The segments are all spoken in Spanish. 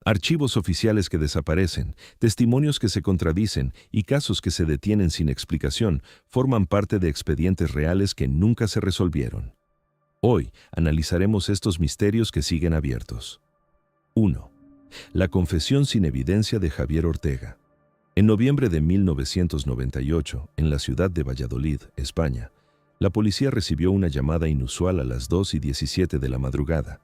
Archivos oficiales que desaparecen, testimonios que se contradicen y casos que se detienen sin explicación forman parte de expedientes reales que nunca se resolvieron. Hoy analizaremos estos misterios que siguen abiertos. 1. La confesión sin evidencia de Javier Ortega. En noviembre de 1998, en la ciudad de Valladolid, España, la policía recibió una llamada inusual a las 2:17 de la madrugada.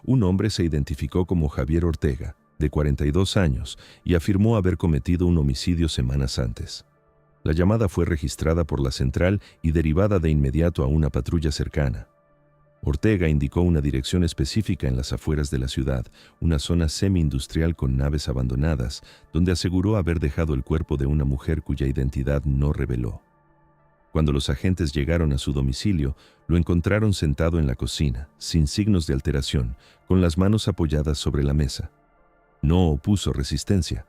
Un hombre se identificó como Javier Ortega, de 42 años, y afirmó haber cometido un homicidio semanas antes. La llamada fue registrada por la central y derivada de inmediato a una patrulla cercana. Ortega indicó una dirección específica en las afueras de la ciudad, una zona semi-industrial con naves abandonadas, donde aseguró haber dejado el cuerpo de una mujer cuya identidad no reveló. Cuando los agentes llegaron a su domicilio, lo encontraron sentado en la cocina, sin signos de alteración, con las manos apoyadas sobre la mesa. No opuso resistencia.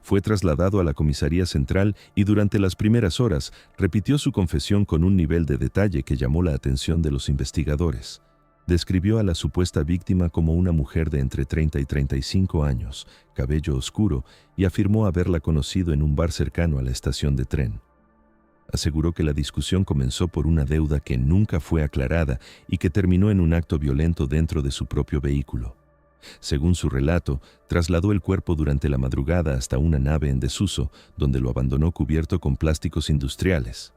Fue trasladado a la comisaría central y durante las primeras horas repitió su confesión con un nivel de detalle que llamó la atención de los investigadores. Describió a la supuesta víctima como una mujer de entre 30 y 35 años, cabello oscuro, y afirmó haberla conocido en un bar cercano a la estación de tren. Aseguró que la discusión comenzó por una deuda que nunca fue aclarada y que terminó en un acto violento dentro de su propio vehículo. Según su relato, trasladó el cuerpo durante la madrugada hasta una nave en desuso, donde lo abandonó cubierto con plásticos industriales.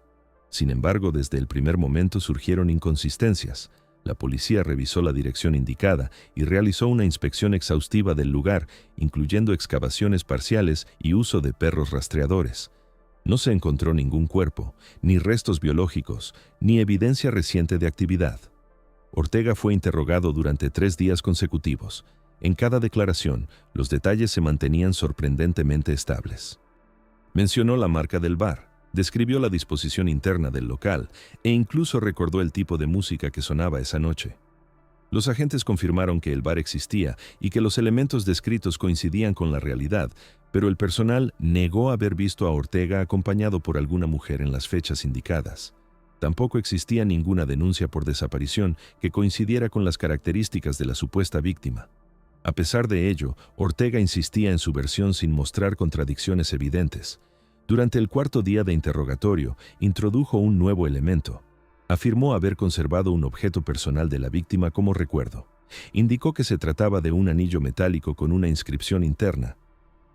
Sin embargo, desde el primer momento surgieron inconsistencias. La policía revisó la dirección indicada y realizó una inspección exhaustiva del lugar, incluyendo excavaciones parciales y uso de perros rastreadores. No se encontró ningún cuerpo, ni restos biológicos, ni evidencia reciente de actividad. Ortega fue interrogado durante 3 días consecutivos. En cada declaración, los detalles se mantenían sorprendentemente estables. Mencionó la marca del bar, describió la disposición interna del local e incluso recordó el tipo de música que sonaba esa noche. Los agentes confirmaron que el bar existía y que los elementos descritos coincidían con la realidad, pero el personal negó haber visto a Ortega acompañado por alguna mujer en las fechas indicadas. Tampoco existía ninguna denuncia por desaparición que coincidiera con las características de la supuesta víctima. A pesar de ello, Ortega insistía en su versión sin mostrar contradicciones evidentes. Durante el 4.º día de interrogatorio, introdujo un nuevo elemento. Afirmó haber conservado un objeto personal de la víctima como recuerdo. Indicó que se trataba de un anillo metálico con una inscripción interna.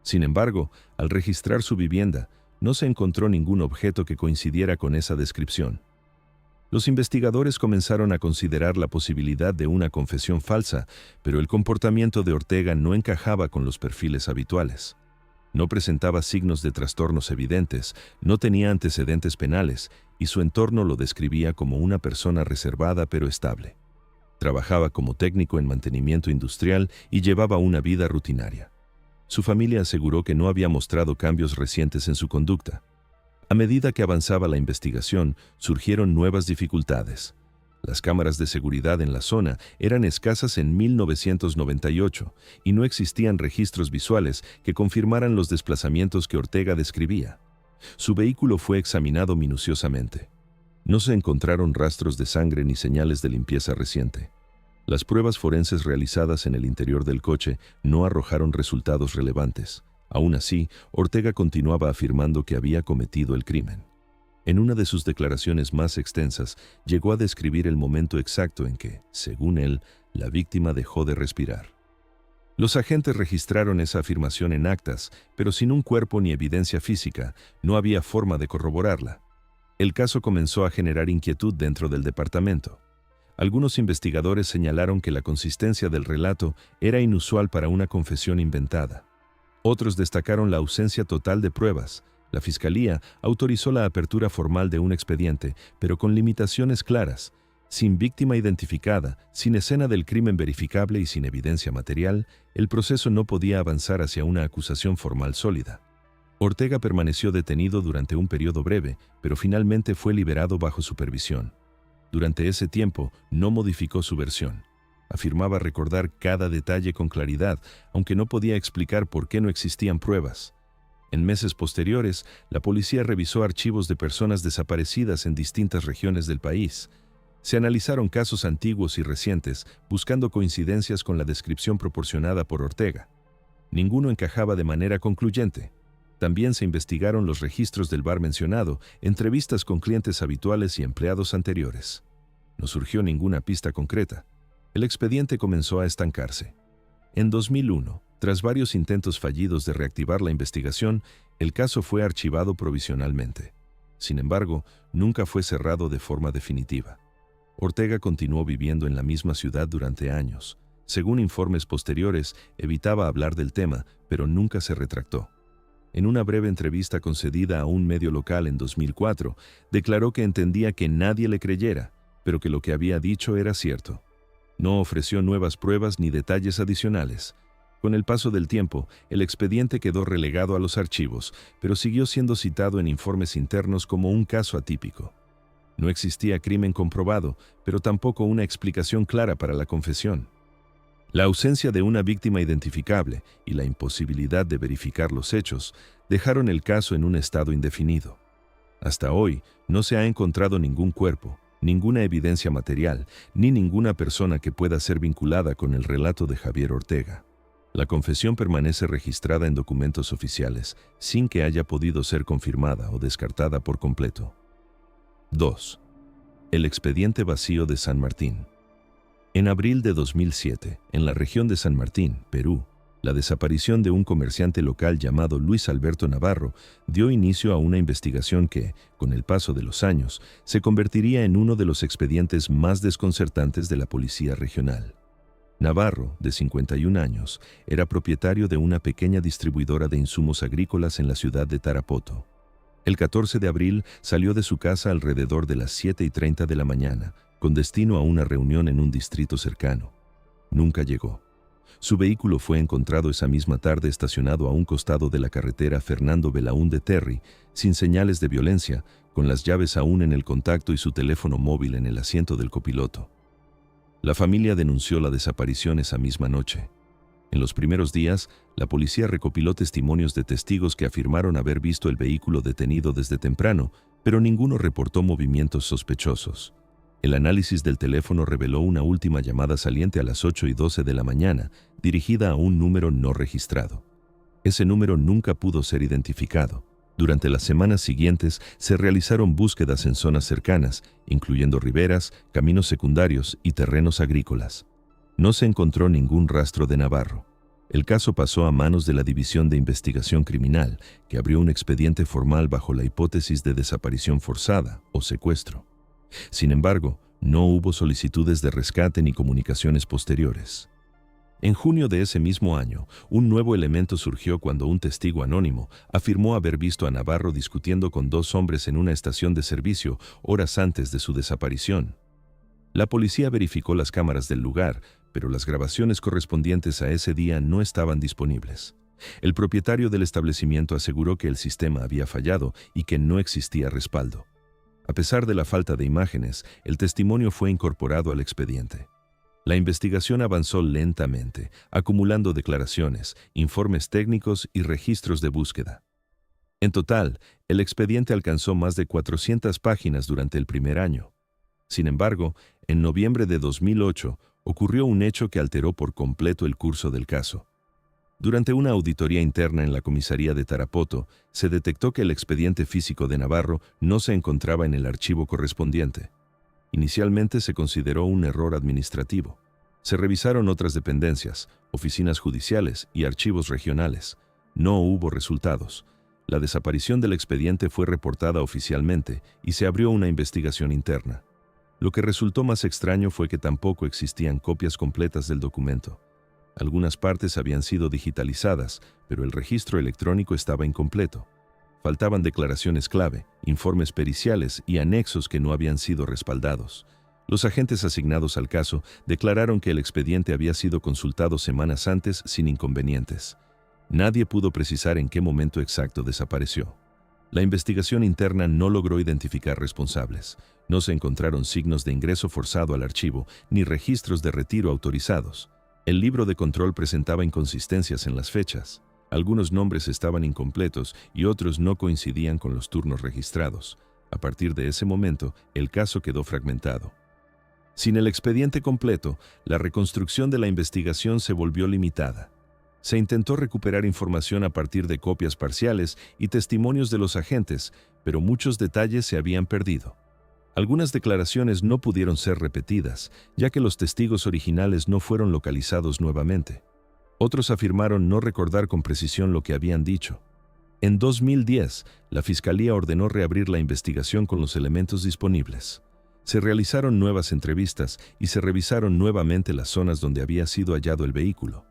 Sin embargo, al registrar su vivienda, no se encontró ningún objeto que coincidiera con esa descripción. Los investigadores comenzaron a considerar la posibilidad de una confesión falsa, pero el comportamiento de Ortega no encajaba con los perfiles habituales. No presentaba signos de trastornos evidentes, no tenía antecedentes penales y su entorno lo describía como una persona reservada pero estable. Trabajaba como técnico en mantenimiento industrial y llevaba una vida rutinaria. Su familia aseguró que no había mostrado cambios recientes en su conducta. A medida que avanzaba la investigación, surgieron nuevas dificultades. Las cámaras de seguridad en la zona eran escasas en 1998 y no existían registros visuales que confirmaran los desplazamientos que Ortega describía. Su vehículo fue examinado minuciosamente. No se encontraron rastros de sangre ni señales de limpieza reciente. Las pruebas forenses realizadas en el interior del coche no arrojaron resultados relevantes. Aún así, Ortega continuaba afirmando que había cometido el crimen. En una de sus declaraciones más extensas, llegó a describir el momento exacto en que, según él, la víctima dejó de respirar. Los agentes registraron esa afirmación en actas, pero sin un cuerpo ni evidencia física, no había forma de corroborarla. El caso comenzó a generar inquietud dentro del departamento. Algunos investigadores señalaron que la consistencia del relato era inusual para una confesión inventada. Otros destacaron la ausencia total de pruebas. La Fiscalía autorizó la apertura formal de un expediente, pero con limitaciones claras. Sin víctima identificada, sin escena del crimen verificable y sin evidencia material, el proceso no podía avanzar hacia una acusación formal sólida. Ortega permaneció detenido durante un periodo breve, pero finalmente fue liberado bajo supervisión. Durante ese tiempo, no modificó su versión. Afirmaba recordar cada detalle con claridad, aunque no podía explicar por qué no existían pruebas. En meses posteriores, la policía revisó archivos de personas desaparecidas en distintas regiones del país. Se analizaron casos antiguos y recientes, buscando coincidencias con la descripción proporcionada por Ortega. Ninguno encajaba de manera concluyente. También se investigaron los registros del bar mencionado, entrevistas con clientes habituales y empleados anteriores. No surgió ninguna pista concreta. El expediente comenzó a estancarse. En 2001, tras varios intentos fallidos de reactivar la investigación, el caso fue archivado provisionalmente. Sin embargo, nunca fue cerrado de forma definitiva. Ortega continuó viviendo en la misma ciudad durante años. Según informes posteriores, evitaba hablar del tema, pero nunca se retractó. En una breve entrevista concedida a un medio local en 2004, declaró que entendía que nadie le creyera, pero que lo que había dicho era cierto. No ofreció nuevas pruebas ni detalles adicionales. Con el paso del tiempo, el expediente quedó relegado a los archivos, pero siguió siendo citado en informes internos como un caso atípico. No existía crimen comprobado, pero tampoco una explicación clara para la confesión. La ausencia de una víctima identificable y la imposibilidad de verificar los hechos dejaron el caso en un estado indefinido. Hasta hoy, no se ha encontrado ningún cuerpo, ninguna evidencia material, ni ninguna persona que pueda ser vinculada con el relato de Javier Ortega. La confesión permanece registrada en documentos oficiales, sin que haya podido ser confirmada o descartada por completo. 2. El expediente vacío de San Martín. En abril de 2007, en la región de San Martín, Perú, la desaparición de un comerciante local llamado Luis Alberto Navarro dio inicio a una investigación que, con el paso de los años, se convertiría en uno de los expedientes más desconcertantes de la policía regional. Navarro, de 51 años, era propietario de una pequeña distribuidora de insumos agrícolas en la ciudad de Tarapoto. El 14 de abril salió de su casa alrededor de las 7:30 de la mañana, con destino a una reunión en un distrito cercano. Nunca llegó. Su vehículo fue encontrado esa misma tarde estacionado a un costado de la carretera Fernando Belaúnde Terry, sin señales de violencia, con las llaves aún en el contacto y su teléfono móvil en el asiento del copiloto. La familia denunció la desaparición esa misma noche. En los primeros días, la policía recopiló testimonios de testigos que afirmaron haber visto el vehículo detenido desde temprano, pero ninguno reportó movimientos sospechosos. El análisis del teléfono reveló una última llamada saliente a las 8:12 de la mañana, dirigida a un número no registrado. Ese número nunca pudo ser identificado. Durante las semanas siguientes se realizaron búsquedas en zonas cercanas, incluyendo riberas, caminos secundarios y terrenos agrícolas. No se encontró ningún rastro de Navarro. El caso pasó a manos de la División de Investigación Criminal, que abrió un expediente formal bajo la hipótesis de desaparición forzada o secuestro. Sin embargo, no hubo solicitudes de rescate ni comunicaciones posteriores. En junio de ese mismo año, un nuevo elemento surgió cuando un testigo anónimo afirmó haber visto a Navarro discutiendo con dos hombres en una estación de servicio horas antes de su desaparición. La policía verificó las cámaras del lugar, pero las grabaciones correspondientes a ese día no estaban disponibles. El propietario del establecimiento aseguró que el sistema había fallado y que no existía respaldo. A pesar de la falta de imágenes, el testimonio fue incorporado al expediente. La investigación avanzó lentamente, acumulando declaraciones, informes técnicos y registros de búsqueda. En total, el expediente alcanzó más de 400 páginas durante el primer año. Sin embargo, en noviembre de 2008 ocurrió un hecho que alteró por completo el curso del caso. Durante una auditoría interna en la comisaría de Tarapoto, se detectó que el expediente físico de Navarro no se encontraba en el archivo correspondiente. Inicialmente se consideró un error administrativo. Se revisaron otras dependencias, oficinas judiciales y archivos regionales. No hubo resultados. La desaparición del expediente fue reportada oficialmente y se abrió una investigación interna. Lo que resultó más extraño fue que tampoco existían copias completas del documento. Algunas partes habían sido digitalizadas, pero el registro electrónico estaba incompleto. Faltaban declaraciones clave, informes periciales y anexos que no habían sido respaldados. Los agentes asignados al caso declararon que el expediente había sido consultado semanas antes sin inconvenientes. Nadie pudo precisar en qué momento exacto desapareció. La investigación interna no logró identificar responsables. No se encontraron signos de ingreso forzado al archivo ni registros de retiro autorizados. El libro de control presentaba inconsistencias en las fechas. Algunos nombres estaban incompletos y otros no coincidían con los turnos registrados. A partir de ese momento, el caso quedó fragmentado. Sin el expediente completo, la reconstrucción de la investigación se volvió limitada. Se intentó recuperar información a partir de copias parciales y testimonios de los agentes, pero muchos detalles se habían perdido. Algunas declaraciones no pudieron ser repetidas, ya que los testigos originales no fueron localizados nuevamente. Otros afirmaron no recordar con precisión lo que habían dicho. En 2010, la Fiscalía ordenó reabrir la investigación con los elementos disponibles. Se realizaron nuevas entrevistas y se revisaron nuevamente las zonas donde había sido hallado el vehículo.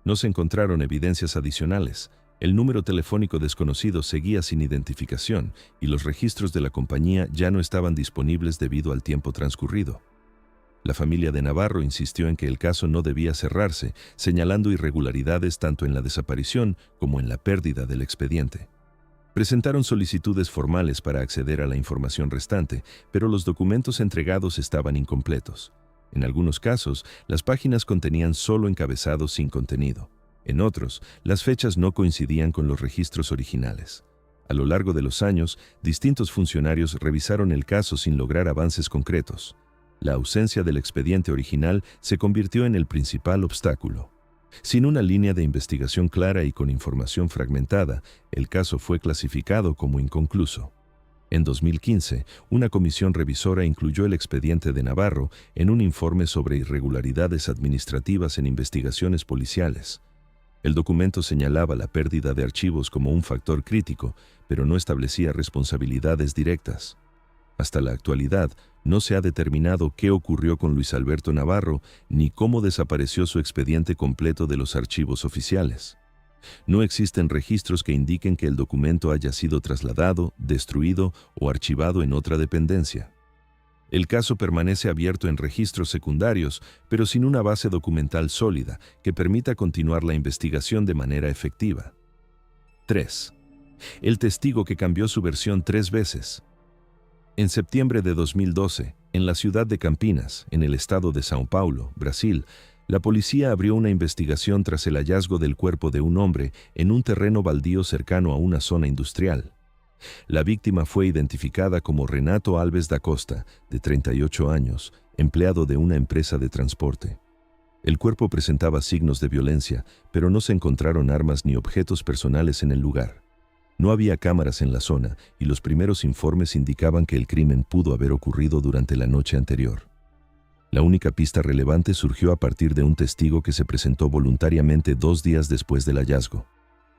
No se encontraron evidencias adicionales. El número telefónico desconocido seguía sin identificación y los registros de la compañía ya no estaban disponibles debido al tiempo transcurrido. La familia de Navarro insistió en que el caso no debía cerrarse, señalando irregularidades tanto en la desaparición como en la pérdida del expediente. Presentaron solicitudes formales para acceder a la información restante, pero los documentos entregados estaban incompletos. En algunos casos, las páginas contenían solo encabezados sin contenido. En otros, las fechas no coincidían con los registros originales. A lo largo de los años, distintos funcionarios revisaron el caso sin lograr avances concretos. La ausencia del expediente original se convirtió en el principal obstáculo. Sin una línea de investigación clara y con información fragmentada, el caso fue clasificado como inconcluso. En 2015, una comisión revisora incluyó el expediente de Navarro en un informe sobre irregularidades administrativas en investigaciones policiales. El documento señalaba la pérdida de archivos como un factor crítico, pero no establecía responsabilidades directas. Hasta la actualidad, no se ha determinado qué ocurrió con Luis Alberto Navarro ni cómo desapareció su expediente completo de los archivos oficiales. No existen registros que indiquen que el documento haya sido trasladado, destruido o archivado en otra dependencia. El caso permanece abierto en registros secundarios, pero sin una base documental sólida que permita continuar la investigación de manera efectiva. 3. El testigo que cambió su versión 3 veces. En septiembre de 2012, en la ciudad de Campinas, en el estado de São Paulo, Brasil, la policía abrió una investigación tras el hallazgo del cuerpo de un hombre en un terreno baldío cercano a una zona industrial. La víctima fue identificada como Renato Alves da Costa, de 38 años, empleado de una empresa de transporte. El cuerpo presentaba signos de violencia, pero no se encontraron armas ni objetos personales en el lugar. No había cámaras en la zona y los primeros informes indicaban que el crimen pudo haber ocurrido durante la noche anterior. La única pista relevante surgió a partir de un testigo que se presentó voluntariamente 2 días después del hallazgo.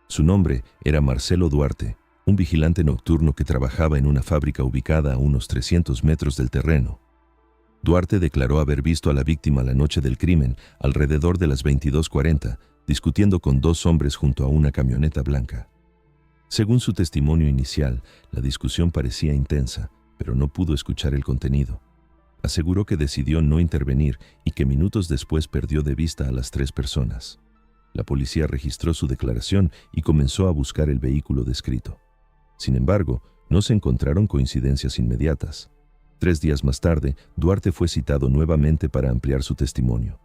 Su nombre era Marcelo Duarte, un vigilante nocturno que trabajaba en una fábrica ubicada a unos 300 metros del terreno. Duarte declaró haber visto a la víctima la noche del crimen, alrededor de las 22:40, discutiendo con 2 hombres junto a una camioneta blanca. Según su testimonio inicial, la discusión parecía intensa, pero no pudo escuchar el contenido. Aseguró que decidió no intervenir y que minutos después perdió de vista a las 3 personas. La policía registró su declaración y comenzó a buscar el vehículo descrito. Sin embargo, no se encontraron coincidencias inmediatas. 3 días más tarde, Duarte fue citado nuevamente para ampliar su testimonio.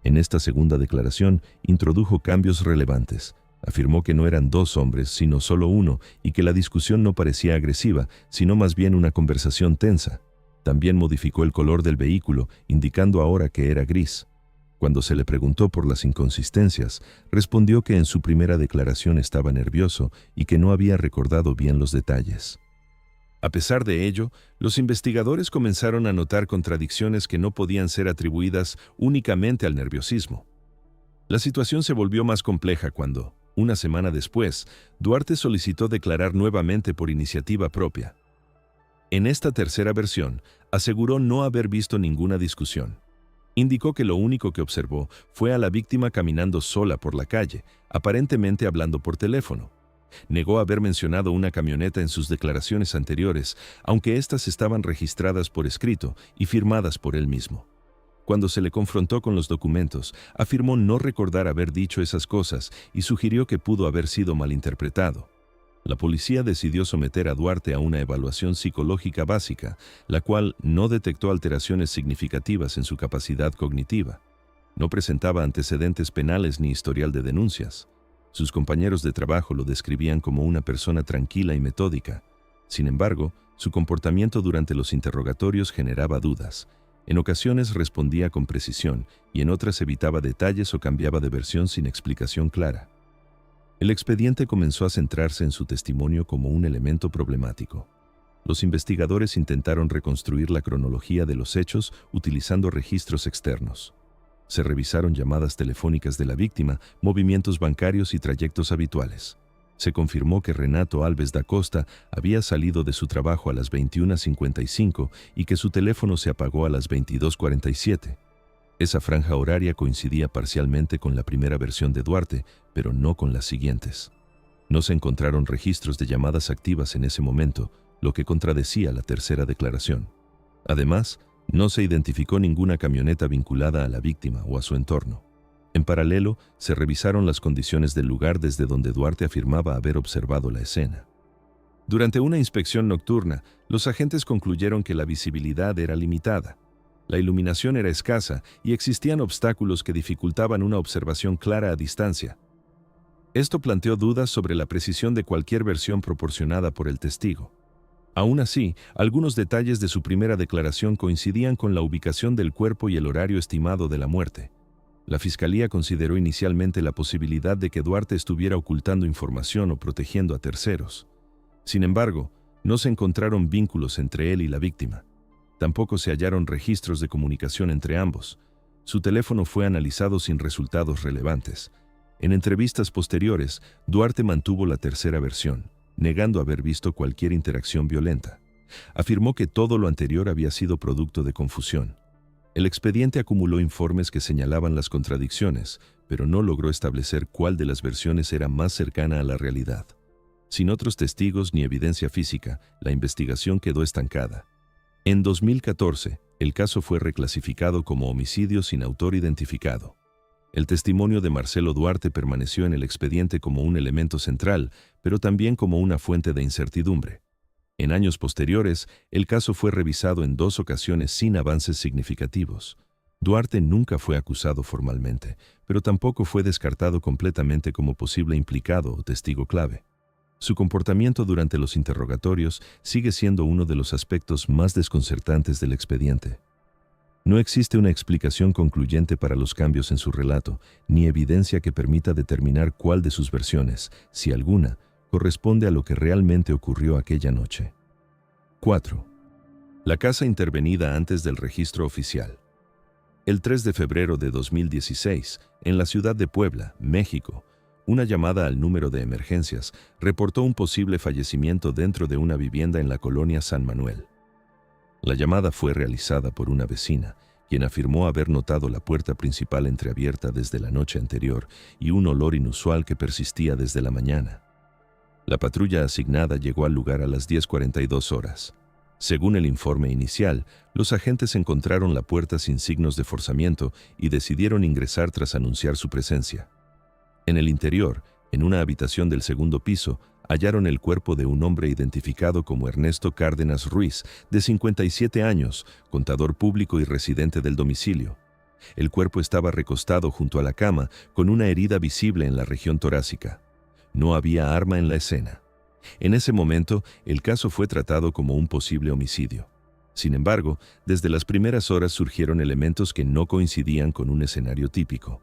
En esta segunda declaración, introdujo cambios relevantes. Afirmó que no eran 2 hombres, sino solo uno, y que la discusión no parecía agresiva, sino más bien una conversación tensa. También modificó el color del vehículo, indicando ahora que era gris. Cuando se le preguntó por las inconsistencias, respondió que en su primera declaración estaba nervioso y que no había recordado bien los detalles. A pesar de ello, los investigadores comenzaron a notar contradicciones que no podían ser atribuidas únicamente al nerviosismo. La situación se volvió más compleja cuando, una semana después, Duarte solicitó declarar nuevamente por iniciativa propia. En esta tercera versión, aseguró no haber visto ninguna discusión. Indicó que lo único que observó fue a la víctima caminando sola por la calle, aparentemente hablando por teléfono. Negó haber mencionado una camioneta en sus declaraciones anteriores, aunque éstas estaban registradas por escrito y firmadas por él mismo. Cuando se le confrontó con los documentos, afirmó no recordar haber dicho esas cosas y sugirió que pudo haber sido malinterpretado. La policía decidió someter a Duarte a una evaluación psicológica básica, la cual no detectó alteraciones significativas en su capacidad cognitiva. No presentaba antecedentes penales ni historial de denuncias. Sus compañeros de trabajo lo describían como una persona tranquila y metódica. Sin embargo, su comportamiento durante los interrogatorios generaba dudas. En ocasiones respondía con precisión y en otras evitaba detalles o cambiaba de versión sin explicación clara. El expediente comenzó a centrarse en su testimonio como un elemento problemático. Los investigadores intentaron reconstruir la cronología de los hechos utilizando registros externos. Se revisaron llamadas telefónicas de la víctima, movimientos bancarios y trayectos habituales. Se confirmó que Renato Alves da Costa había salido de su trabajo a las 21:55 y que su teléfono se apagó a las 22:47. Esa franja horaria coincidía parcialmente con la primera versión de Duarte, pero no con las siguientes. No se encontraron registros de llamadas activas en ese momento, lo que contradecía la tercera declaración. Además, no se identificó ninguna camioneta vinculada a la víctima o a su entorno. En paralelo, se revisaron las condiciones del lugar desde donde Duarte afirmaba haber observado la escena. Durante una inspección nocturna, los agentes concluyeron que la visibilidad era limitada. La iluminación era escasa y existían obstáculos que dificultaban una observación clara a distancia. Esto planteó dudas sobre la precisión de cualquier versión proporcionada por el testigo. Aún así, algunos detalles de su primera declaración coincidían con la ubicación del cuerpo y el horario estimado de la muerte. La Fiscalía consideró inicialmente la posibilidad de que Duarte estuviera ocultando información o protegiendo a terceros. Sin embargo, no se encontraron vínculos entre él y la víctima. Tampoco se hallaron registros de comunicación entre ambos. Su teléfono fue analizado sin resultados relevantes. En entrevistas posteriores, Duarte mantuvo la tercera versión, negando haber visto cualquier interacción violenta. Afirmó que todo lo anterior había sido producto de confusión. El expediente acumuló informes que señalaban las contradicciones, pero no logró establecer cuál de las versiones era más cercana a la realidad. Sin otros testigos ni evidencia física, la investigación quedó estancada. En 2014, el caso fue reclasificado como homicidio sin autor identificado. El testimonio de Marcelo Duarte permaneció en el expediente como un elemento central, pero también como una fuente de incertidumbre. En años posteriores, el caso fue revisado en 2 ocasiones sin avances significativos. Duarte nunca fue acusado formalmente, pero tampoco fue descartado completamente como posible implicado o testigo clave. Su comportamiento durante los interrogatorios sigue siendo uno de los aspectos más desconcertantes del expediente. No existe una explicación concluyente para los cambios en su relato, ni evidencia que permita determinar cuál de sus versiones, si alguna, corresponde a lo que realmente ocurrió aquella noche. 4. La casa intervenida antes del registro oficial. El 3 de febrero de 2016, en la ciudad de Puebla, México, una llamada al número de emergencias reportó un posible fallecimiento dentro de una vivienda en la colonia San Manuel. La llamada fue realizada por una vecina, quien afirmó haber notado la puerta principal entreabierta desde la noche anterior y un olor inusual que persistía desde la mañana. La patrulla asignada llegó al lugar a las 10:42 horas. Según el informe inicial, los agentes encontraron la puerta sin signos de forzamiento y decidieron ingresar tras anunciar su presencia. En el interior, en una habitación del segundo piso, hallaron el cuerpo de un hombre identificado como Ernesto Cárdenas Ruiz, de 57 años, contador público y residente del domicilio. El cuerpo estaba recostado junto a la cama, con una herida visible en la región torácica. No había arma en la escena. En ese momento, el caso fue tratado como un posible homicidio. Sin embargo, desde las primeras horas surgieron elementos que no coincidían con un escenario típico.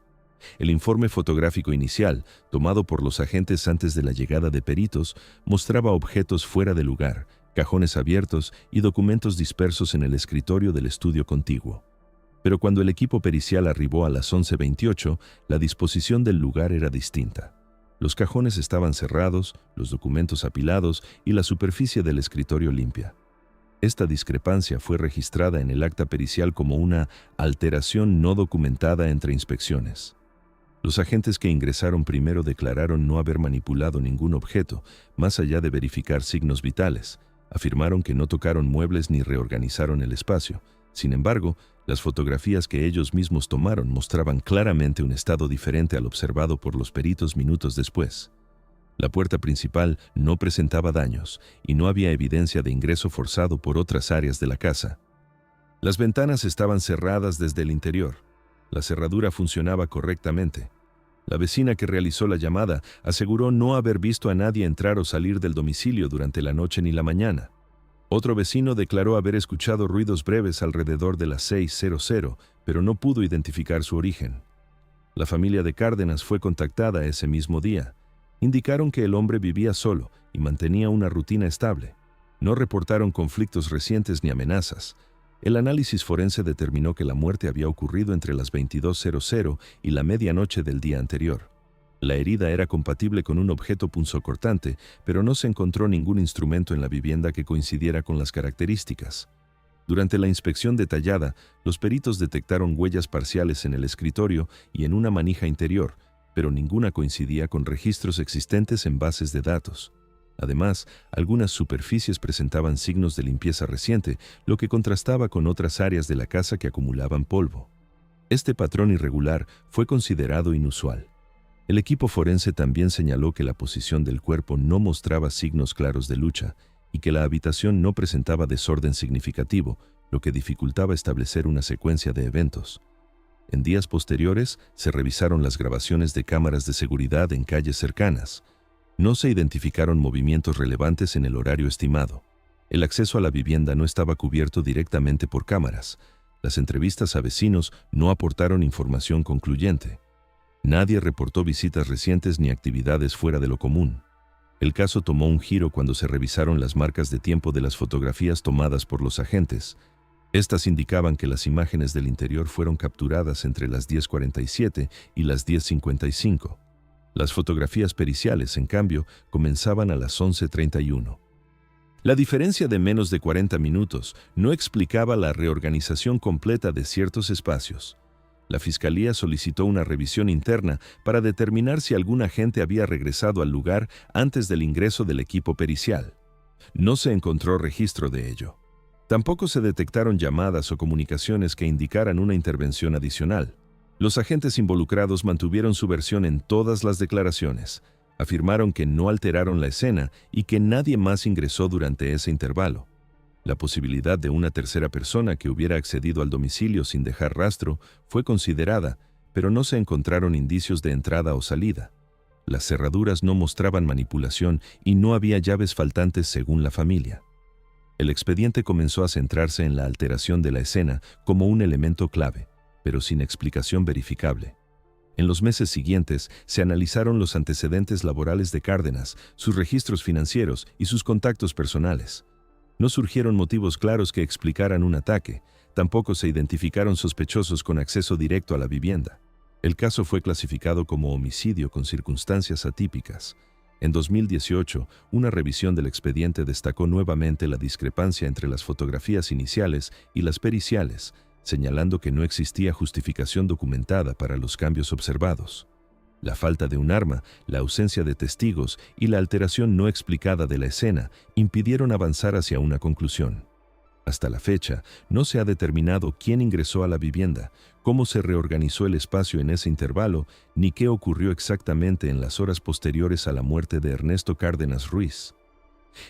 El informe fotográfico inicial, tomado por los agentes antes de la llegada de peritos, mostraba objetos fuera de lugar, cajones abiertos y documentos dispersos en el escritorio del estudio contiguo. Pero cuando el equipo pericial arribó a las 11:28, la disposición del lugar era distinta. Los cajones estaban cerrados, los documentos apilados y la superficie del escritorio limpia. Esta discrepancia fue registrada en el acta pericial como una alteración no documentada entre inspecciones. Los agentes que ingresaron primero declararon no haber manipulado ningún objeto, más allá de verificar signos vitales. Afirmaron que no tocaron muebles ni reorganizaron el espacio. Sin embargo, las fotografías que ellos mismos tomaron mostraban claramente un estado diferente al observado por los peritos minutos después. La puerta principal no presentaba daños y no había evidencia de ingreso forzado por otras áreas de la casa. Las ventanas estaban cerradas desde el interior. La cerradura funcionaba correctamente. La vecina que realizó la llamada aseguró no haber visto a nadie entrar o salir del domicilio durante la noche ni la mañana. Otro vecino declaró haber escuchado ruidos breves alrededor de las 6:00, pero no pudo identificar su origen. La familia de Cárdenas fue contactada ese mismo día. Indicaron que el hombre vivía solo y mantenía una rutina estable. No reportaron conflictos recientes ni amenazas. El análisis forense determinó que la muerte había ocurrido entre las 22:00 y la medianoche del día anterior. La herida era compatible con un objeto punzocortante, pero no se encontró ningún instrumento en la vivienda que coincidiera con las características. Durante la inspección detallada, los peritos detectaron huellas parciales en el escritorio y en una manija interior, pero ninguna coincidía con registros existentes en bases de datos. Además, algunas superficies presentaban signos de limpieza reciente, lo que contrastaba con otras áreas de la casa que acumulaban polvo. Este patrón irregular fue considerado inusual. El equipo forense también señaló que la posición del cuerpo no mostraba signos claros de lucha y que la habitación no presentaba desorden significativo, lo que dificultaba establecer una secuencia de eventos. En días posteriores, se revisaron las grabaciones de cámaras de seguridad en calles cercanas. No se identificaron movimientos relevantes en el horario estimado. El acceso a la vivienda no estaba cubierto directamente por cámaras. Las entrevistas a vecinos no aportaron información concluyente. Nadie reportó visitas recientes ni actividades fuera de lo común. El caso tomó un giro cuando se revisaron las marcas de tiempo de las fotografías tomadas por los agentes. Estas indicaban que las imágenes del interior fueron capturadas entre las 10:47 y las 10:55. Las fotografías periciales, en cambio, comenzaban a las 11:31. La diferencia de menos de 40 minutos no explicaba la reorganización completa de ciertos espacios. La Fiscalía solicitó una revisión interna para determinar si algún agente había regresado al lugar antes del ingreso del equipo pericial. No se encontró registro de ello. Tampoco se detectaron llamadas o comunicaciones que indicaran una intervención adicional. Los agentes involucrados mantuvieron su versión en todas las declaraciones. Afirmaron que no alteraron la escena y que nadie más ingresó durante ese intervalo. La posibilidad de una tercera persona que hubiera accedido al domicilio sin dejar rastro fue considerada, pero no se encontraron indicios de entrada o salida. Las cerraduras no mostraban manipulación y no había llaves faltantes según la familia. El expediente comenzó a centrarse en la alteración de la escena como un elemento clave, pero sin explicación verificable. En los meses siguientes se analizaron los antecedentes laborales de Cárdenas, sus registros financieros y sus contactos personales. No surgieron motivos claros que explicaran un ataque, tampoco se identificaron sospechosos con acceso directo a la vivienda. El caso fue clasificado como homicidio con circunstancias atípicas. En 2018, una revisión del expediente destacó nuevamente la discrepancia entre las fotografías iniciales y las periciales, señalando que no existía justificación documentada para los cambios observados. La falta de un arma, la ausencia de testigos y la alteración no explicada de la escena impidieron avanzar hacia una conclusión. Hasta la fecha, no se ha determinado quién ingresó a la vivienda, cómo se reorganizó el espacio en ese intervalo, ni qué ocurrió exactamente en las horas posteriores a la muerte de Ernesto Cárdenas Ruiz.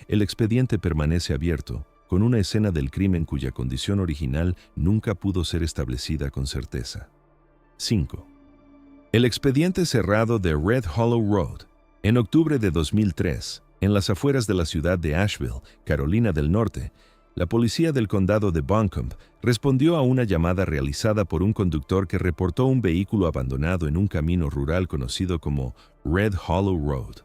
El expediente permanece abierto, con una escena del crimen cuya condición original nunca pudo ser establecida con certeza. 5. El expediente cerrado de Red Hollow Road. En octubre de 2003, en las afueras de la ciudad de Asheville, Carolina del Norte, la policía del condado de Buncombe respondió a una llamada realizada por un conductor que reportó un vehículo abandonado en un camino rural conocido como Red Hollow Road.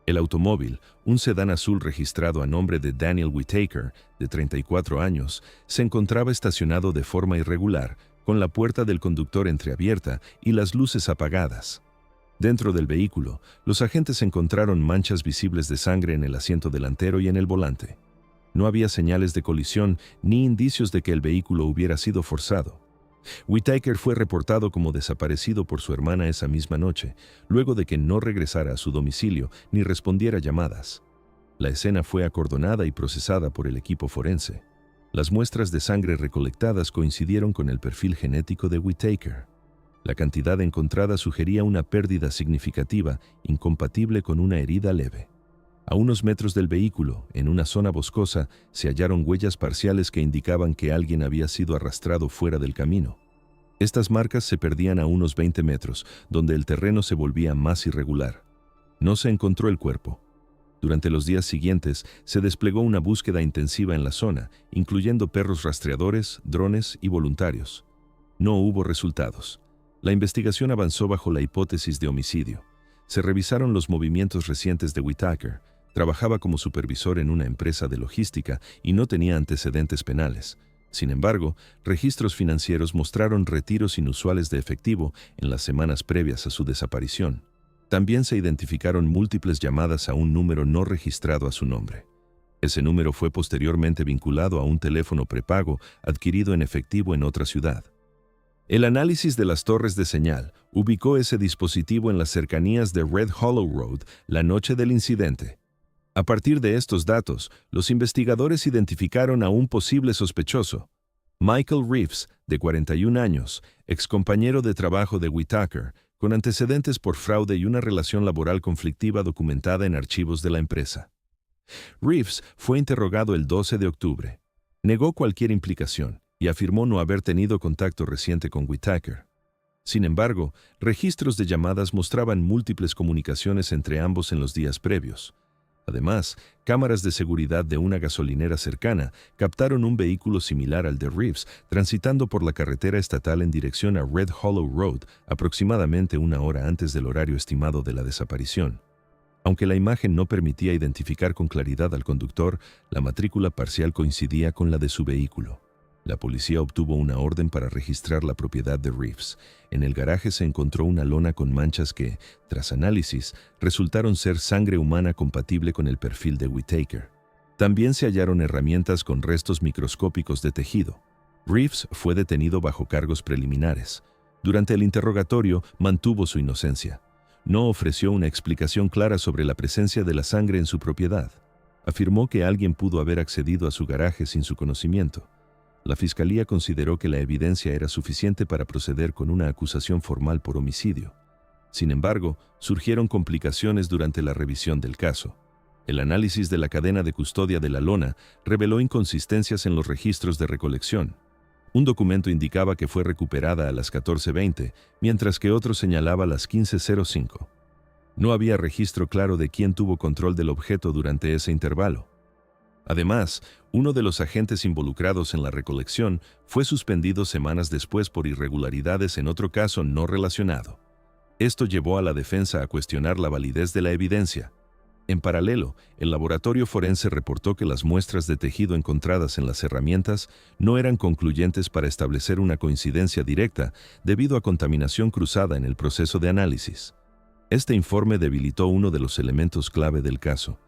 El automóvil, un sedán azul registrado a nombre de Daniel Whitaker, de 34 años, se encontraba estacionado de forma irregular, con la puerta del conductor entreabierta y las luces apagadas. Dentro del vehículo, los agentes encontraron manchas visibles de sangre en el asiento delantero y en el volante. No había señales de colisión ni indicios de que el vehículo hubiera sido forzado. Whitaker fue reportado como desaparecido por su hermana esa misma noche, luego de que no regresara a su domicilio ni respondiera llamadas. La escena fue acordonada y procesada por el equipo forense. Las muestras de sangre recolectadas coincidieron con el perfil genético de Whitaker. La cantidad encontrada sugería una pérdida significativa, incompatible con una herida leve. A unos metros del vehículo, en una zona boscosa, se hallaron huellas parciales que indicaban que alguien había sido arrastrado fuera del camino. Estas marcas se perdían a unos 20 metros, donde el terreno se volvía más irregular. No se encontró el cuerpo. Durante los días siguientes, se desplegó una búsqueda intensiva en la zona, incluyendo perros rastreadores, drones y voluntarios. No hubo resultados. La investigación avanzó bajo la hipótesis de homicidio. Se revisaron los movimientos recientes de Whitaker. Trabajaba como supervisor en una empresa de logística y no tenía antecedentes penales. Sin embargo, registros financieros mostraron retiros inusuales de efectivo en las semanas previas a su desaparición. También se identificaron múltiples llamadas a un número no registrado a su nombre. Ese número fue posteriormente vinculado a un teléfono prepago adquirido en efectivo en otra ciudad. El análisis de las torres de señal ubicó ese dispositivo en las cercanías de Red Hollow Road la noche del incidente. A partir de estos datos, los investigadores identificaron a un posible sospechoso, Michael Reeves, de 41 años, excompañero de trabajo de Whitaker, con antecedentes por fraude y una relación laboral conflictiva documentada en archivos de la empresa. Reeves fue interrogado el 12 de octubre. Negó cualquier implicación y afirmó no haber tenido contacto reciente con Whitaker. Sin embargo, registros de llamadas mostraban múltiples comunicaciones entre ambos en los días previos. Además, cámaras de seguridad de una gasolinera cercana captaron un vehículo similar al de Reeves transitando por la carretera estatal en dirección a Red Hollow Road aproximadamente una hora antes del horario estimado de la desaparición. Aunque la imagen no permitía identificar con claridad al conductor, la matrícula parcial coincidía con la de su vehículo. La policía obtuvo una orden para registrar la propiedad de Reeves. En el garaje se encontró una lona con manchas que, tras análisis, resultaron ser sangre humana compatible con el perfil de Whitaker. También se hallaron herramientas con restos microscópicos de tejido. Reeves fue detenido bajo cargos preliminares. Durante el interrogatorio, mantuvo su inocencia. No ofreció una explicación clara sobre la presencia de la sangre en su propiedad. Afirmó que alguien pudo haber accedido a su garaje sin su conocimiento. La Fiscalía consideró que la evidencia era suficiente para proceder con una acusación formal por homicidio. Sin embargo, surgieron complicaciones durante la revisión del caso. El análisis de la cadena de custodia de la lona reveló inconsistencias en los registros de recolección. Un documento indicaba que fue recuperada a las 14:20, mientras que otro señalaba las 15:05. No había registro claro de quién tuvo control del objeto durante ese intervalo. Además, uno de los agentes involucrados en la recolección fue suspendido semanas después por irregularidades en otro caso no relacionado. Esto llevó a la defensa a cuestionar la validez de la evidencia. En paralelo, el laboratorio forense reportó que las muestras de tejido encontradas en las herramientas no eran concluyentes para establecer una coincidencia directa debido a contaminación cruzada en el proceso de análisis. Este informe debilitó uno de los elementos clave del caso.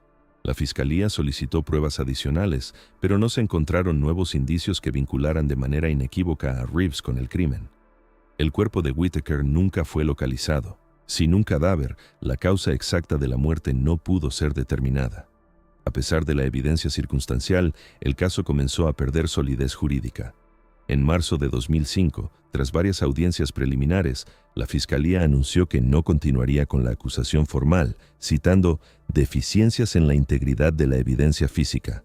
La Fiscalía solicitó pruebas adicionales, pero no se encontraron nuevos indicios que vincularan de manera inequívoca a Reeves con el crimen. El cuerpo de Whitaker nunca fue localizado. Sin un cadáver, la causa exacta de la muerte no pudo ser determinada. A pesar de la evidencia circunstancial, el caso comenzó a perder solidez jurídica. En marzo de 2005, tras varias audiencias preliminares, la Fiscalía anunció que no continuaría con la acusación formal, citando deficiencias en la integridad de la evidencia física.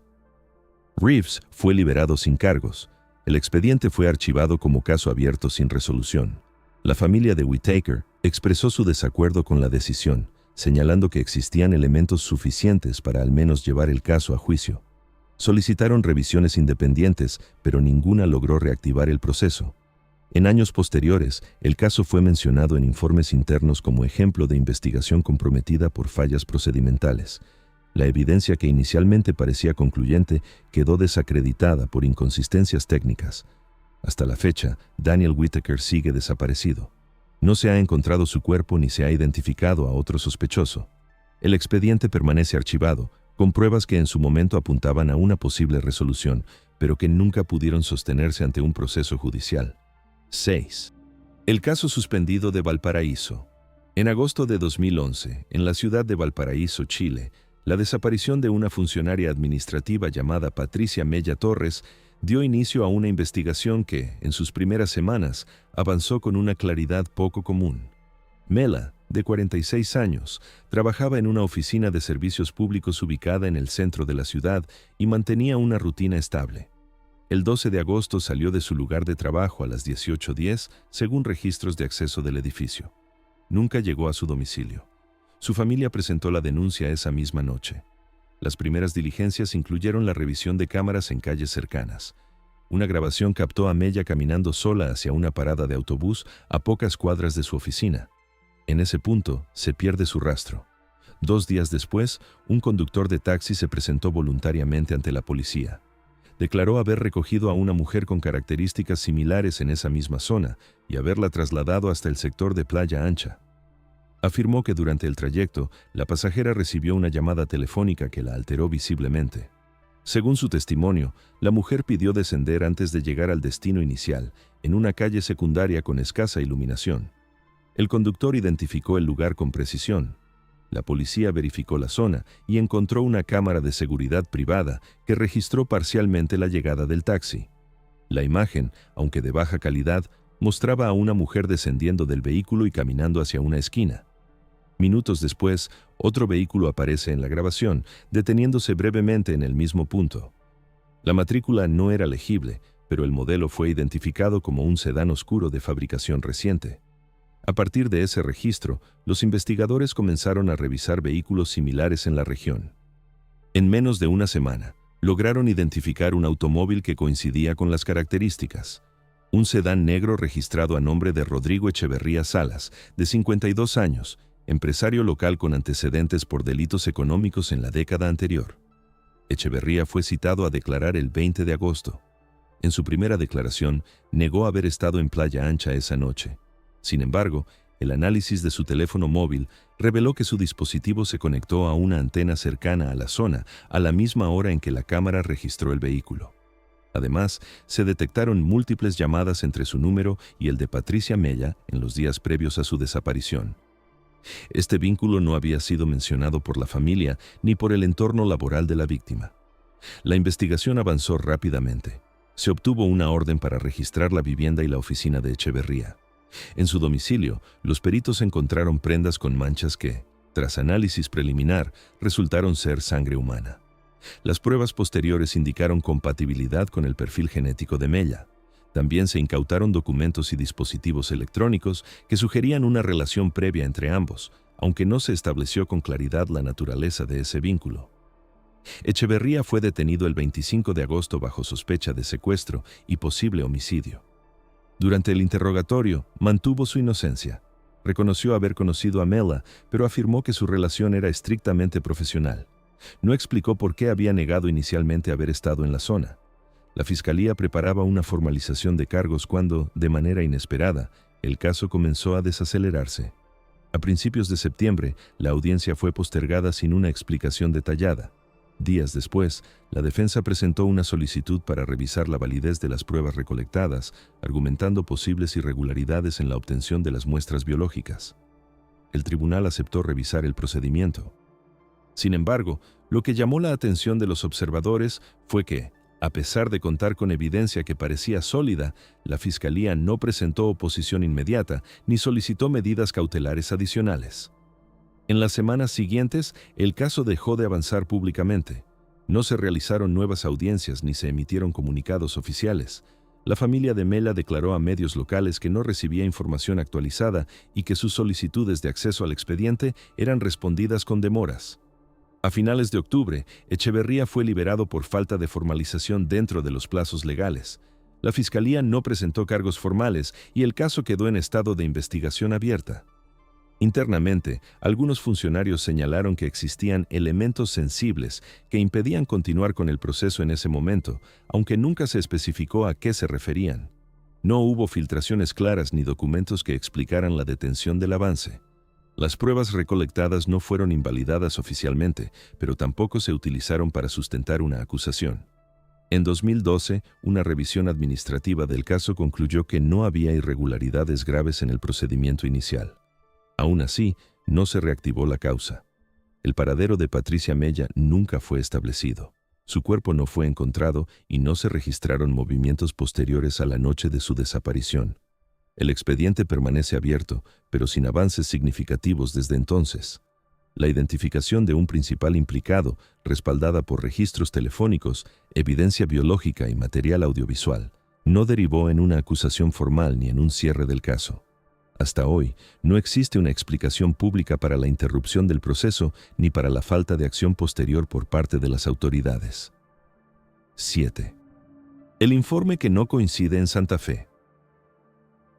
Reeves fue liberado sin cargos. El expediente fue archivado como caso abierto sin resolución. La familia de Whitaker expresó su desacuerdo con la decisión, señalando que existían elementos suficientes para al menos llevar el caso a juicio. Solicitaron revisiones independientes, pero ninguna logró reactivar el proceso. En años posteriores, el caso fue mencionado en informes internos como ejemplo de investigación comprometida por fallas procedimentales. La evidencia que inicialmente parecía concluyente quedó desacreditada por inconsistencias técnicas. Hasta la fecha, Daniel Whitaker sigue desaparecido. No se ha encontrado su cuerpo ni se ha identificado a otro sospechoso. El expediente permanece archivado, con pruebas que en su momento apuntaban a una posible resolución, pero que nunca pudieron sostenerse ante un proceso judicial. 6. El caso suspendido de Valparaíso. En agosto de 2011, en la ciudad de Valparaíso, Chile, la desaparición de una funcionaria administrativa llamada Patricia Mella Torres dio inicio a una investigación que, en sus primeras semanas, avanzó con una claridad poco común. Mella, de 46 años, trabajaba en una oficina de servicios públicos ubicada en el centro de la ciudad y mantenía una rutina estable. El 12 de agosto salió de su lugar de trabajo a las 18:10, según registros de acceso del edificio. Nunca llegó a su domicilio. Su familia presentó la denuncia esa misma noche. Las primeras diligencias incluyeron la revisión de cámaras en calles cercanas. Una grabación captó a Mella caminando sola hacia una parada de autobús a pocas cuadras de su oficina. En ese punto, se pierde su rastro. 2 días después, un conductor de taxi se presentó voluntariamente ante la policía. Declaró haber recogido a una mujer con características similares en esa misma zona y haberla trasladado hasta el sector de Playa Ancha. Afirmó que durante el trayecto, la pasajera recibió una llamada telefónica que la alteró visiblemente. Según su testimonio, la mujer pidió descender antes de llegar al destino inicial, en una calle secundaria con escasa iluminación. El conductor identificó el lugar con precisión. La policía verificó la zona y encontró una cámara de seguridad privada que registró parcialmente la llegada del taxi. La imagen, aunque de baja calidad, mostraba a una mujer descendiendo del vehículo y caminando hacia una esquina. Minutos después, otro vehículo aparece en la grabación, deteniéndose brevemente en el mismo punto. La matrícula no era legible, pero el modelo fue identificado como un sedán oscuro de fabricación reciente. A partir de ese registro, los investigadores comenzaron a revisar vehículos similares en la región. En menos de una semana, lograron identificar un automóvil que coincidía con las características. Un sedán negro registrado a nombre de Rodrigo Echeverría Salas, de 52 años, empresario local con antecedentes por delitos económicos en la década anterior. Echeverría fue citado a declarar el 20 de agosto. En su primera declaración, negó haber estado en Playa Ancha esa noche. Sin embargo, el análisis de su teléfono móvil reveló que su dispositivo se conectó a una antena cercana a la zona a la misma hora en que la cámara registró el vehículo. Además, se detectaron múltiples llamadas entre su número y el de Patricia Mella en los días previos a su desaparición. Este vínculo no había sido mencionado por la familia ni por el entorno laboral de la víctima. La investigación avanzó rápidamente. Se obtuvo una orden para registrar la vivienda y la oficina de Echeverría. En su domicilio, los peritos encontraron prendas con manchas que, tras análisis preliminar, resultaron ser sangre humana. Las pruebas posteriores indicaron compatibilidad con el perfil genético de Mella. También se incautaron documentos y dispositivos electrónicos que sugerían una relación previa entre ambos, aunque no se estableció con claridad la naturaleza de ese vínculo. Echeverría fue detenido el 25 de agosto bajo sospecha de secuestro y posible homicidio. Durante el interrogatorio, mantuvo su inocencia. Reconoció haber conocido a Mella, pero afirmó que su relación era estrictamente profesional. No explicó por qué había negado inicialmente haber estado en la zona. La fiscalía preparaba una formalización de cargos cuando, de manera inesperada, el caso comenzó a desacelerarse. A principios de septiembre, la audiencia fue postergada sin una explicación detallada. Días después, la defensa presentó una solicitud para revisar la validez de las pruebas recolectadas, argumentando posibles irregularidades en la obtención de las muestras biológicas. El tribunal aceptó revisar el procedimiento. Sin embargo, lo que llamó la atención de los observadores fue que, a pesar de contar con evidencia que parecía sólida, la Fiscalía no presentó oposición inmediata ni solicitó medidas cautelares adicionales. En las semanas siguientes, el caso dejó de avanzar públicamente. No se realizaron nuevas audiencias ni se emitieron comunicados oficiales. La familia de Mella declaró a medios locales que no recibía información actualizada y que sus solicitudes de acceso al expediente eran respondidas con demoras. A finales de octubre, Echeverría fue liberado por falta de formalización dentro de los plazos legales. La Fiscalía no presentó cargos formales y el caso quedó en estado de investigación abierta. Internamente, algunos funcionarios señalaron que existían elementos sensibles que impedían continuar con el proceso en ese momento, aunque nunca se especificó a qué se referían. No hubo filtraciones claras ni documentos que explicaran la detención del avance. Las pruebas recolectadas no fueron invalidadas oficialmente, pero tampoco se utilizaron para sustentar una acusación. En 2012, una revisión administrativa del caso concluyó que no había irregularidades graves en el procedimiento inicial. Aún así, no se reactivó la causa. El paradero de Patricia Mella nunca fue establecido. Su cuerpo no fue encontrado y no se registraron movimientos posteriores a la noche de su desaparición. El expediente permanece abierto, pero sin avances significativos desde entonces. La identificación de un principal implicado, respaldada por registros telefónicos, evidencia biológica y material audiovisual, no derivó en una acusación formal ni en un cierre del caso. Hasta hoy, no existe una explicación pública para la interrupción del proceso ni para la falta de acción posterior por parte de las autoridades. 7. El informe que no coincide en Santa Fe.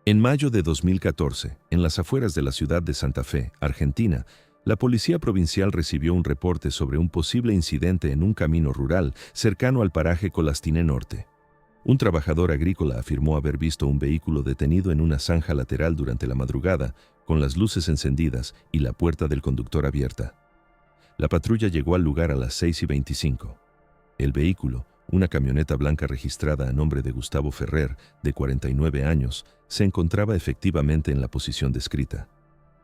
En mayo de 2014, en las afueras de la ciudad de Santa Fe, Argentina, la Policía Provincial recibió un reporte sobre un posible incidente en un camino rural cercano al paraje Colastiné Norte. Un trabajador agrícola afirmó haber visto un vehículo detenido en una zanja lateral durante la madrugada, con las luces encendidas y la puerta del conductor abierta. La patrulla llegó al lugar a las 6:25. El vehículo, una camioneta blanca registrada a nombre de Gustavo Ferrer, de 49 años, se encontraba efectivamente en la posición descrita.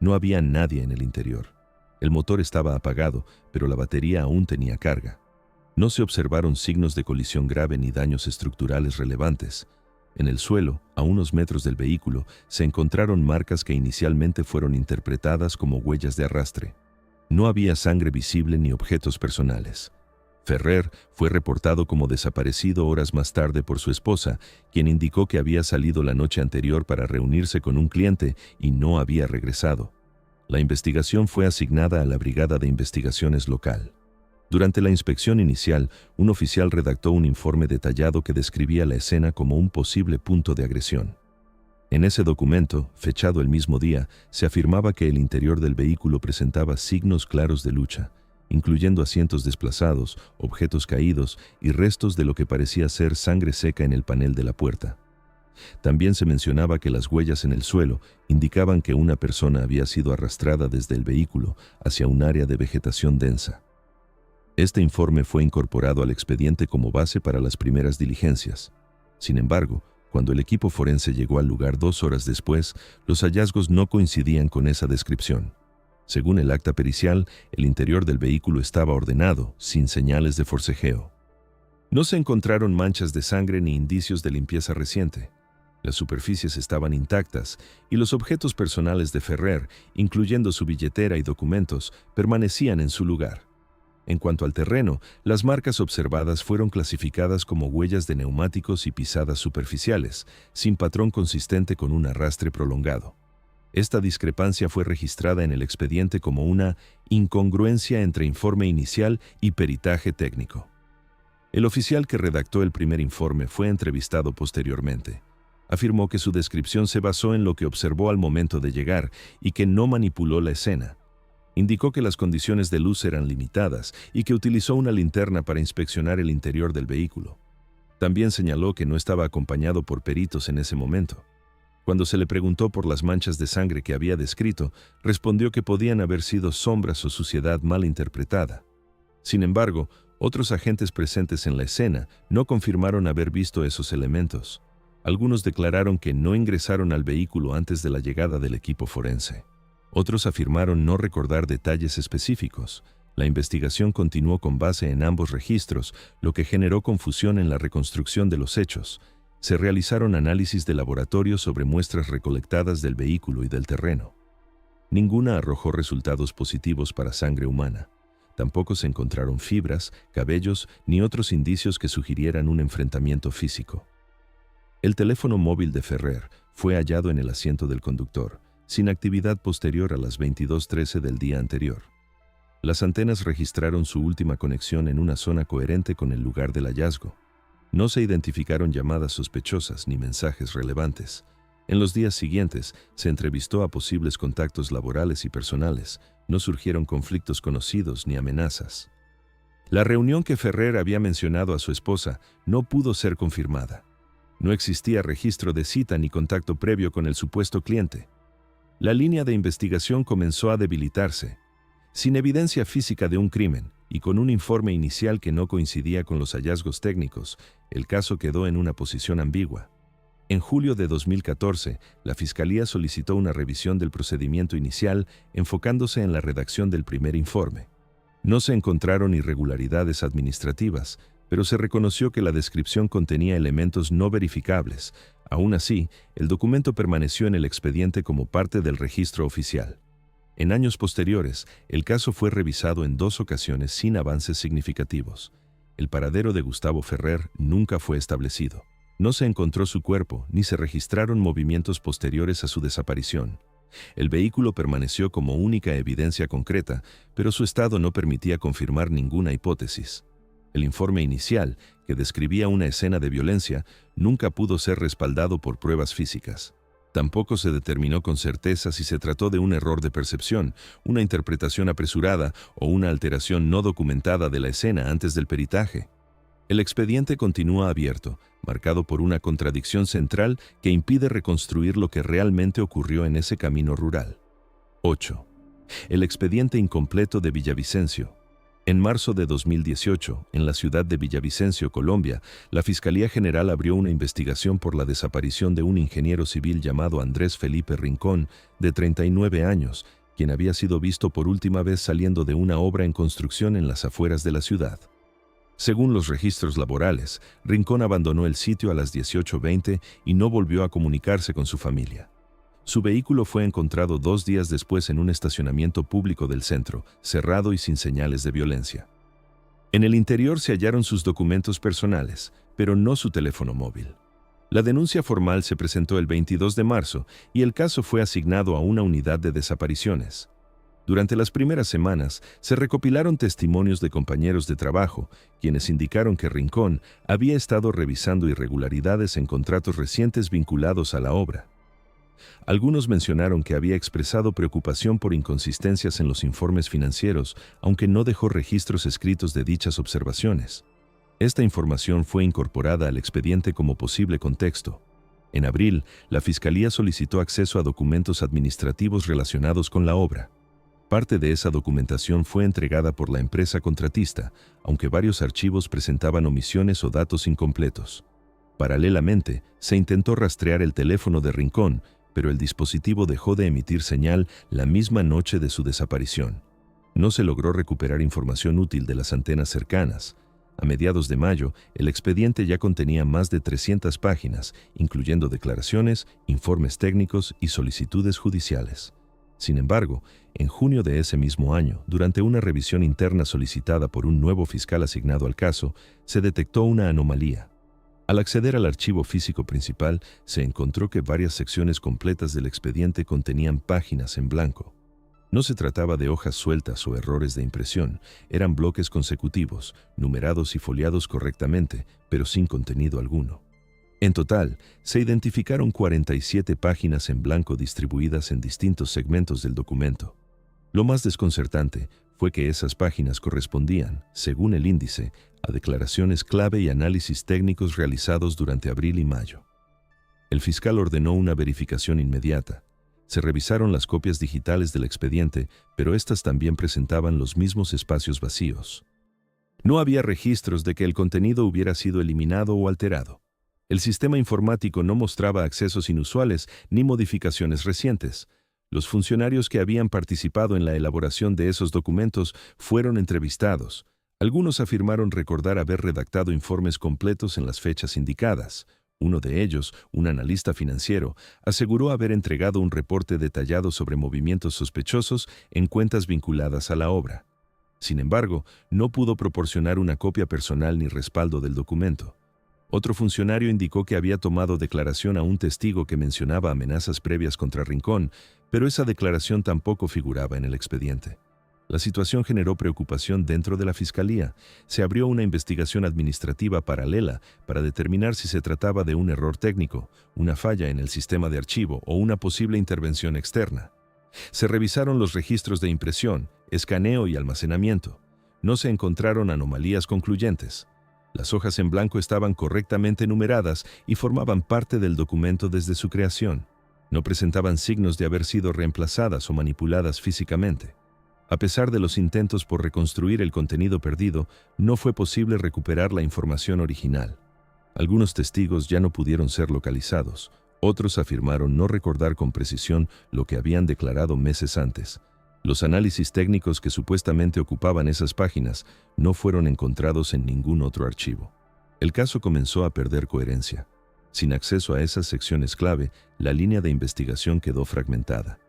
No había nadie en el interior. El motor estaba apagado, pero la batería aún tenía carga. No se observaron signos de colisión grave ni daños estructurales relevantes. En el suelo, a unos metros del vehículo, se encontraron marcas que inicialmente fueron interpretadas como huellas de arrastre. No había sangre visible ni objetos personales. Ferrer fue reportado como desaparecido horas más tarde por su esposa, quien indicó que había salido la noche anterior para reunirse con un cliente y no había regresado. La investigación fue asignada a la Brigada de Investigaciones local. Durante la inspección inicial, un oficial redactó un informe detallado que describía la escena como un posible punto de agresión. En ese documento, fechado el mismo día, se afirmaba que el interior del vehículo presentaba signos claros de lucha, incluyendo asientos desplazados, objetos caídos y restos de lo que parecía ser sangre seca en el panel de la puerta. También se mencionaba que las huellas en el suelo indicaban que una persona había sido arrastrada desde el vehículo hacia un área de vegetación densa. Este informe fue incorporado al expediente como base para las primeras diligencias. Sin embargo, cuando el equipo forense llegó al lugar 2 horas después, los hallazgos no coincidían con esa descripción. Según el acta pericial, el interior del vehículo estaba ordenado, sin señales de forcejeo. No se encontraron manchas de sangre ni indicios de limpieza reciente. Las superficies estaban intactas y los objetos personales de Ferrer, incluyendo su billetera y documentos, permanecían en su lugar. En cuanto al terreno, las marcas observadas fueron clasificadas como huellas de neumáticos y pisadas superficiales, sin patrón consistente con un arrastre prolongado. Esta discrepancia fue registrada en el expediente como una incongruencia entre informe inicial y peritaje técnico. El oficial que redactó el primer informe fue entrevistado posteriormente. Afirmó que su descripción se basó en lo que observó al momento de llegar y que no manipuló la escena. Indicó que las condiciones de luz eran limitadas y que utilizó una linterna para inspeccionar el interior del vehículo. También señaló que no estaba acompañado por peritos en ese momento. Cuando se le preguntó por las manchas de sangre que había descrito, respondió que podían haber sido sombras o suciedad mal interpretada. Sin embargo, otros agentes presentes en la escena no confirmaron haber visto esos elementos. Algunos declararon que no ingresaron al vehículo antes de la llegada del equipo forense. Otros afirmaron no recordar detalles específicos. La investigación continuó con base en ambos registros, lo que generó confusión en la reconstrucción de los hechos. Se realizaron análisis de laboratorio sobre muestras recolectadas del vehículo y del terreno. Ninguna arrojó resultados positivos para sangre humana. Tampoco se encontraron fibras, cabellos ni otros indicios que sugirieran un enfrentamiento físico. El teléfono móvil de Ferrer fue hallado en el asiento del conductor, sin actividad posterior a las 22:13 del día anterior. Las antenas registraron su última conexión en una zona coherente con el lugar del hallazgo. No se identificaron llamadas sospechosas ni mensajes relevantes. En los días siguientes, se entrevistó a posibles contactos laborales y personales. No surgieron conflictos conocidos ni amenazas. La reunión que Ferrer había mencionado a su esposa no pudo ser confirmada. No existía registro de cita ni contacto previo con el supuesto cliente. La línea de investigación comenzó a debilitarse. Sin evidencia física de un crimen y con un informe inicial que no coincidía con los hallazgos técnicos, el caso quedó en una posición ambigua. En julio de 2014, la Fiscalía solicitó una revisión del procedimiento inicial enfocándose en la redacción del primer informe. No se encontraron irregularidades administrativas, pero se reconoció que la descripción contenía elementos no verificables. Aún así, el documento permaneció en el expediente como parte del registro oficial. En años posteriores, el caso fue revisado en 2 ocasiones sin avances significativos. El paradero de Gustavo Ferrer nunca fue establecido. No se encontró su cuerpo, ni se registraron movimientos posteriores a su desaparición. El vehículo permaneció como única evidencia concreta, pero su estado no permitía confirmar ninguna hipótesis. El informe inicial, que describía una escena de violencia, nunca pudo ser respaldado por pruebas físicas. Tampoco se determinó con certeza si se trató de un error de percepción, una interpretación apresurada o una alteración no documentada de la escena antes del peritaje. El expediente continúa abierto, marcado por una contradicción central que impide reconstruir lo que realmente ocurrió en ese camino rural. 8. El expediente incompleto de Villavicencio. En marzo de 2018, en la ciudad de Villavicencio, Colombia, la Fiscalía General abrió una investigación por la desaparición de un ingeniero civil llamado Andrés Felipe Rincón, de 39 años, quien había sido visto por última vez saliendo de una obra en construcción en las afueras de la ciudad. Según los registros laborales, Rincón abandonó el sitio a las 18:20 y no volvió a comunicarse con su familia. Su vehículo fue encontrado 2 días después en un estacionamiento público del centro, cerrado y sin señales de violencia. En el interior se hallaron sus documentos personales, pero no su teléfono móvil. La denuncia formal se presentó el 22 de marzo y el caso fue asignado a una unidad de desapariciones. Durante las primeras semanas, se recopilaron testimonios de compañeros de trabajo, quienes indicaron que Rincón había estado revisando irregularidades en contratos recientes vinculados a la obra. Algunos mencionaron que había expresado preocupación por inconsistencias en los informes financieros, aunque no dejó registros escritos de dichas observaciones. Esta información fue incorporada al expediente como posible contexto. En abril, la Fiscalía solicitó acceso a documentos administrativos relacionados con la obra. Parte de esa documentación fue entregada por la empresa contratista, aunque varios archivos presentaban omisiones o datos incompletos. Paralelamente, se intentó rastrear el teléfono de Rincón, pero el dispositivo dejó de emitir señal la misma noche de su desaparición. No se logró recuperar información útil de las antenas cercanas. A mediados de mayo, el expediente ya contenía más de 300 páginas, incluyendo declaraciones, informes técnicos y solicitudes judiciales. Sin embargo, en junio de ese mismo año, durante una revisión interna solicitada por un nuevo fiscal asignado al caso, se detectó una anomalía. Al acceder al archivo físico principal, se encontró que varias secciones completas del expediente contenían páginas en blanco. No se trataba de hojas sueltas o errores de impresión, eran bloques consecutivos, numerados y foliados correctamente, pero sin contenido alguno. En total, se identificaron 47 páginas en blanco distribuidas en distintos segmentos del documento. Lo más desconcertante fue que esas páginas correspondían, según el índice, a declaraciones clave y análisis técnicos realizados durante abril y mayo. El fiscal ordenó una verificación inmediata. Se revisaron las copias digitales del expediente, pero estas también presentaban los mismos espacios vacíos. No había registros de que el contenido hubiera sido eliminado o alterado. El sistema informático no mostraba accesos inusuales ni modificaciones recientes. Los funcionarios que habían participado en la elaboración de esos documentos fueron entrevistados. Algunos afirmaron recordar haber redactado informes completos en las fechas indicadas. Uno de ellos, un analista financiero, aseguró haber entregado un reporte detallado sobre movimientos sospechosos en cuentas vinculadas a la obra. Sin embargo, no pudo proporcionar una copia personal ni respaldo del documento. Otro funcionario indicó que había tomado declaración a un testigo que mencionaba amenazas previas contra Rincón, pero esa declaración tampoco figuraba en el expediente. La situación generó preocupación dentro de la Fiscalía. Se abrió una investigación administrativa paralela para determinar si se trataba de un error técnico, una falla en el sistema de archivo o una posible intervención externa. Se revisaron los registros de impresión, escaneo y almacenamiento. No se encontraron anomalías concluyentes. Las hojas en blanco estaban correctamente numeradas y formaban parte del documento desde su creación. No presentaban signos de haber sido reemplazadas o manipuladas físicamente. A pesar de los intentos por reconstruir el contenido perdido, no fue posible recuperar la información original. Algunos testigos ya no pudieron ser localizados. Otros afirmaron no recordar con precisión lo que habían declarado meses antes. Los análisis técnicos que supuestamente ocupaban esas páginas no fueron encontrados en ningún otro archivo. El caso comenzó a perder coherencia. Sin acceso a esas secciones clave, la línea de investigación quedó fragmentada.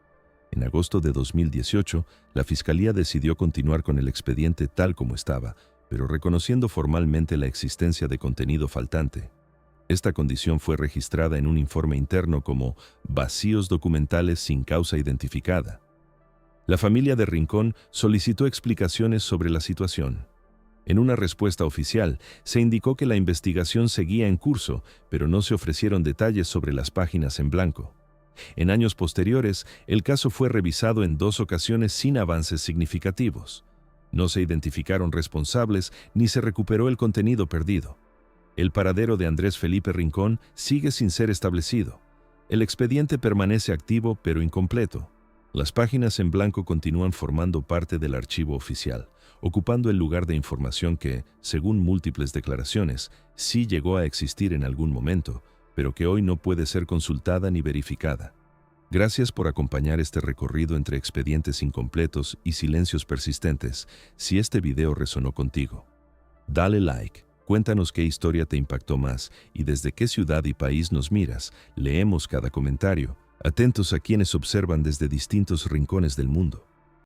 En agosto de 2018, la Fiscalía decidió continuar con el expediente tal como estaba, pero reconociendo formalmente la existencia de contenido faltante. Esta condición fue registrada en un informe interno como vacíos documentales sin causa identificada. La familia de Rincón solicitó explicaciones sobre la situación. En una respuesta oficial, se indicó que la investigación seguía en curso, pero no se ofrecieron detalles sobre las páginas en blanco. En años posteriores, el caso fue revisado en 2 ocasiones sin avances significativos. No se identificaron responsables ni se recuperó el contenido perdido. El paradero de Andrés Felipe Rincón sigue sin ser establecido. El expediente permanece activo pero incompleto. Las páginas en blanco continúan formando parte del archivo oficial, ocupando el lugar de información que, según múltiples declaraciones, sí llegó a existir en algún momento, pero que hoy no puede ser consultada ni verificada. Gracias por acompañar este recorrido entre expedientes incompletos y silencios persistentes. Si este video resonó contigo, dale like, cuéntanos qué historia te impactó más y desde qué ciudad y país nos miras. Leemos cada comentario, atentos a quienes observan desde distintos rincones del mundo.